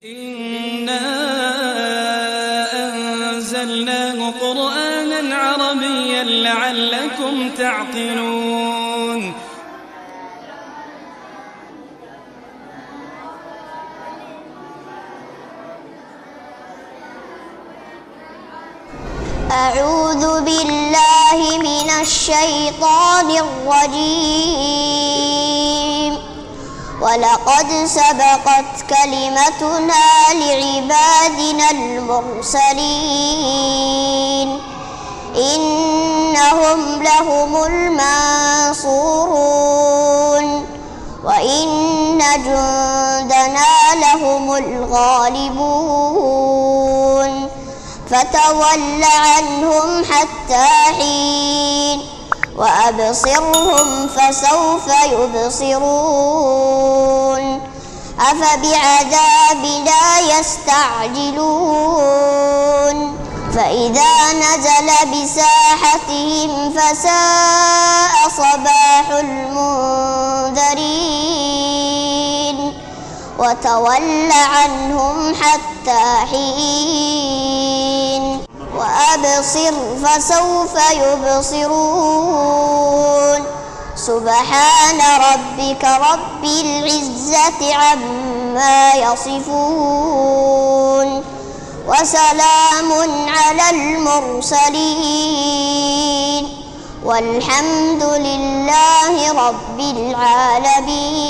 إنا أنزلناه قرآنا عربيا لعلكم تعقلون. أعوذ بالله من الشيطان الرجيم. ولقد سبقت كلمتنا لعبادنا المرسلين إنهم لهم المنصورون وإن جندنا لهم الغالبون فتول عنهم حتى حين وأبصرهم فسوف يبصرون أفبعذابنا يستعجلون فإذا نزل بساحتهم فساء صباح المنذرين وتول عنهم حتى حين وأبصر فسوف يبصرون سبحان ربك رب العزة عما يصفون وسلام على المرسلين والحمد لله رب العالمين.